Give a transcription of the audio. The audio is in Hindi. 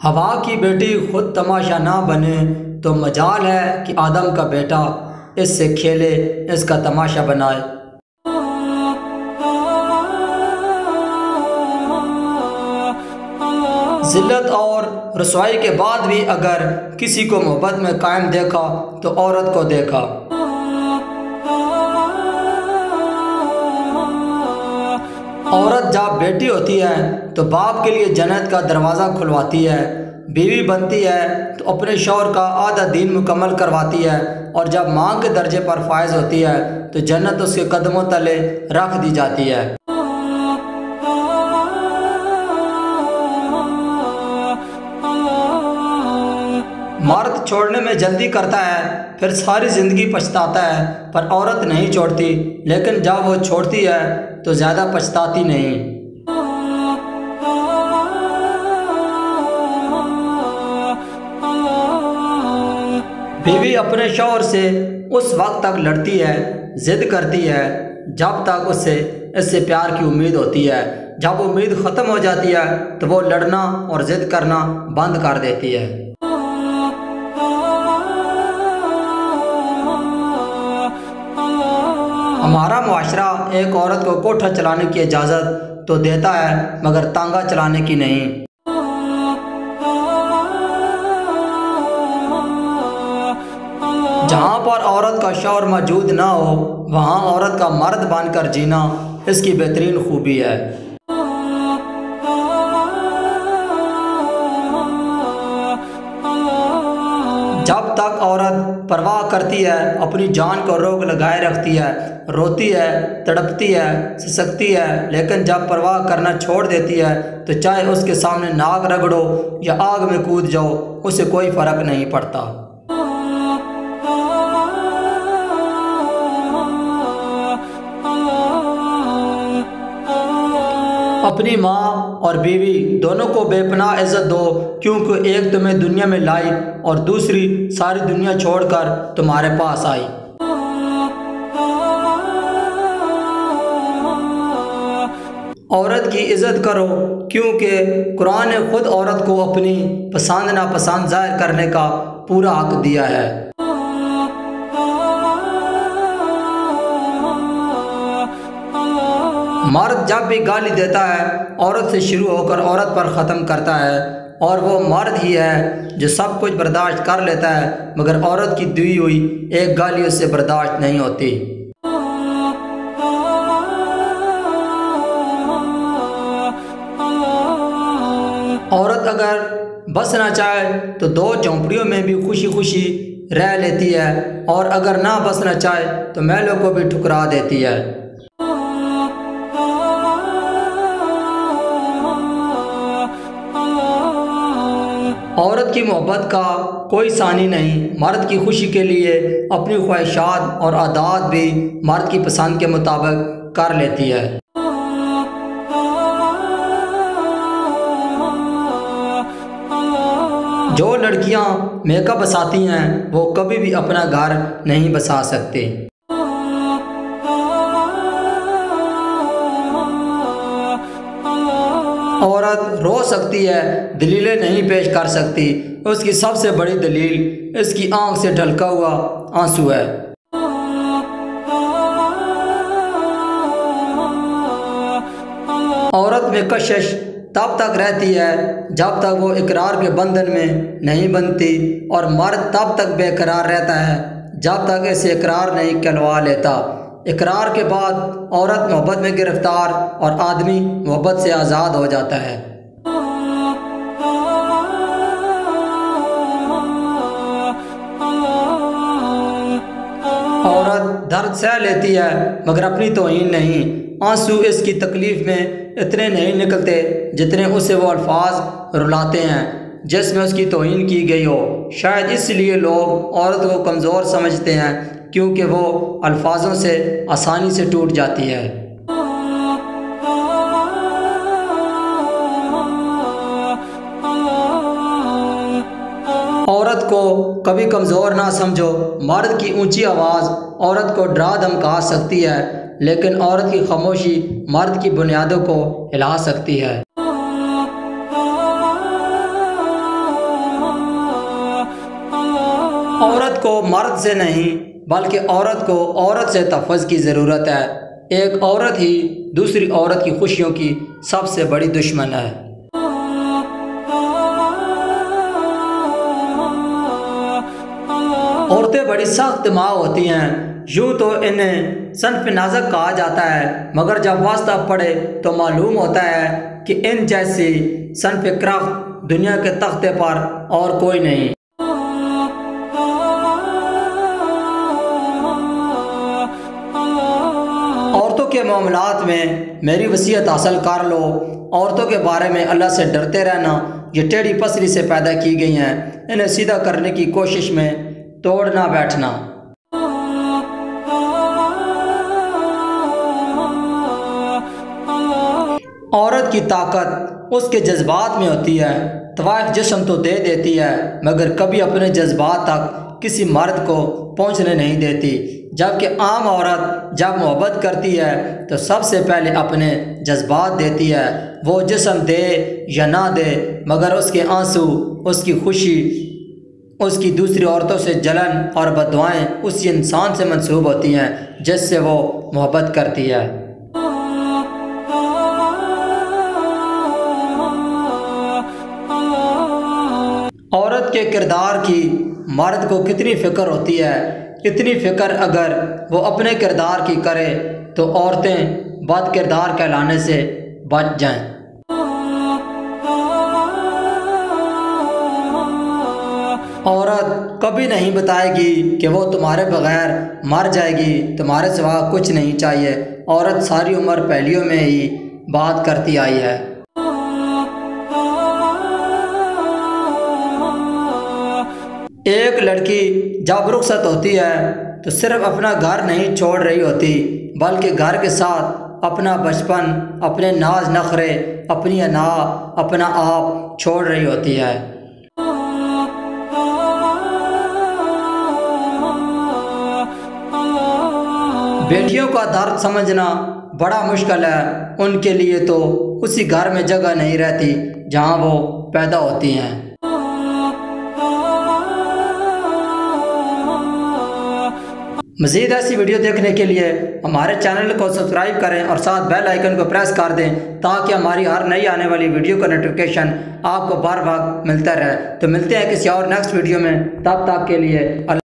हवा की बेटी खुद तमाशा ना बने तो मजाल है कि आदम का बेटा इससे खेले, इसका तमाशा बनाए। जिल्लत और रसवाई के बाद भी अगर किसी को मोहब्बत में कायम देखा तो औरत को देखा। औरत जब बेटी होती है तो बाप के लिए जन्नत का दरवाज़ा खुलवाती है, बीवी बनती है तो अपने शौहर का आधा दीन मुकम्मल करवाती है, और जब माँ के दर्जे पर फायज होती है तो जन्नत उसके कदमों तले रख दी जाती है। मर्द छोड़ने में जल्दी करता है, फिर सारी ज़िंदगी पछताता है, पर औरत नहीं छोड़ती, लेकिन जब वो छोड़ती है तो ज़्यादा पछताती नहीं। बीवी अपने शौहर से उस वक्त तक लड़ती है, ज़िद करती है जब तक उससे इससे प्यार की उम्मीद होती है। जब उम्मीद ख़त्म हो जाती है तो वो लड़ना और ज़िद करना बंद कर देती है। हमारा मुआशरा एक औरत को कोठा चलाने की इजाज़त तो देता है, मगर तांगा चलाने की नहीं। जहाँ पर औरत का शौहर मौजूद ना हो वहाँ औरत का मर्द बनकर जीना इसकी बेहतरीन खूबी है। जब तक औरत परवाह करती है, अपनी जान को रोक लगाए रखती है, रोती है, तड़पती है, सिसकती है, लेकिन जब परवाह करना छोड़ देती है तो चाहे उसके सामने नाक रगड़ो या आग में कूद जाओ, उसे कोई फ़र्क नहीं पड़ता। अपनी माँ और बीवी दोनों को बेपनाह इज़्ज़त दो, क्योंकि एक तुम्हें दुनिया में लाई और दूसरी सारी दुनिया छोड़कर तुम्हारे पास आई। औरत की इज़्ज़त करो, क्योंकि कुरान ने खुद औरत को अपनी पसंद नापसंद ज़ाहिर करने का पूरा हक दिया है। मर्द जब भी गाली देता है औरत से शुरू होकर औरत पर ख़त्म करता है, और वो मर्द ही है जो सब कुछ बर्दाश्त कर लेता है, मगर औरत की दी हुई एक गाली उससे बर्दाश्त नहीं होती। औरत अगर बसना चाहे तो दो झोंपड़ियों में भी खुशी खुशी रह लेती है, और अगर ना बसना चाहे तो महलों को भी ठुकरा देती है। औरत की मोहब्बत का कोई सानी नहीं। मर्द की खुशी के लिए अपनी ख्वाहिशात और आदात भी मर्द की पसंद के मुताबिक कर लेती है। जो लड़कियां मेकअप बसाती हैं वो कभी भी अपना घर नहीं बसा सकती। औरत रो सकती है, दलीलें नहीं पेश कर सकती। उसकी सबसे बड़ी दलील इसकी आंख से ढलका हुआ आंसू है। औरत में कशिश तब तक रहती है जब तक वो इकरार के बंधन में नहीं बनती, और मर्द तब तक बेकरार रहता है जब तक इसे इकरार नहीं कहलवा लेता। इकरार के बाद औरत मोहब्बत में गिरफ्तार और आदमी मोहब्बत से आज़ाद हो जाता है। औरत दर्द सह लेती है मगर अपनी तौहीन नहीं। आंसू इसकी तकलीफ़ में इतने नहीं निकलते जितने उसे वो अल्फाज रुलाते हैं जिसमें उसकी तौहीन की गई हो। शायद इसलिए लोग औरत को कमज़ोर समझते हैं, क्योंकि वो अल्फाजों से आसानी से टूट जाती है। औरत को कभी कमज़ोर ना समझो। मर्द की ऊंची आवाज़ औरत को डरा धमका सकती है, लेकिन औरत की खामोशी मर्द की बुनियादों को हिला सकती है। औरत को मर्द से नहीं बल्कि औरत को औरत से तहफ़्फ़ुज़ की ज़रूरत है। एक औरत ही दूसरी औरत की खुशियों की सबसे बड़ी दुश्मन है। औरतें बड़ी सख्त माँ होती हैं। यूँ तो इन्हें सन्फ़ नाज़क कहा जाता है, मगर जब वास्ता पड़े तो मालूम होता है कि इन जैसी सन्फ़ क्रख्त दुनिया के तख्ते पर और कोई नहीं। औरतों के मामलात में मेरी वसीयत हासिल कर लो। औरतों के बारे में अल्लाह से डरते रहना। ये टेढ़ी पसली से पैदा की गई हैं, इन्हें सीधा करने की कोशिश में तोड़ना बैठना। औरत की ताकत उसके जज्बात में होती है। तवाइफ जिस्म तो दे देती है, मगर कभी अपने जज्बात तक किसी मर्द को पहुंचने नहीं देती। जबकि आम औरत जब मोहब्बत करती है तो सबसे पहले अपने जज्बात देती है। वो जिस्म दे या ना दे, मगर उसके आंसू, उसकी खुशी, उसकी दूसरी औरतों से जलन और बददुआएं उसी इंसान से मंसूब होती हैं जिससे वो मोहब्बत करती है। औरत के किरदार की मर्द को कितनी फ़िक्र होती है। इतनी फ़िक्र अगर वो अपने किरदार की करे तो औरतें बद किरदार कहलाने से बच जाएं। औरत कभी नहीं बताएगी कि वो तुम्हारे बगैर मर जाएगी, तुम्हारे सिवा कुछ नहीं चाहिए। औरत सारी उम्र पहलियों में ही बात करती आई है। एक लड़की जब रुखसत होती है तो सिर्फ अपना घर नहीं छोड़ रही होती, बल्कि घर के साथ अपना बचपन, अपने नाज नखरे, अपनी अना, अपना आप छोड़ रही होती है। बेटियों का दर्द समझना बड़ा मुश्किल है। उनके लिए तो उसी घर में जगह नहीं रहती जहां वो पैदा होती हैं। मज़ीद ऐसी वीडियो देखने के लिए हमारे चैनल को सब्सक्राइब करें और साथ बेल आइकन को प्रेस कर दें ताकि हमारी हर नई आने वाली वीडियो का नोटिफिकेशन आपको बार बार मिलता रहे। तो मिलते हैं किसी और नेक्स्ट वीडियो में, तब तक के लिए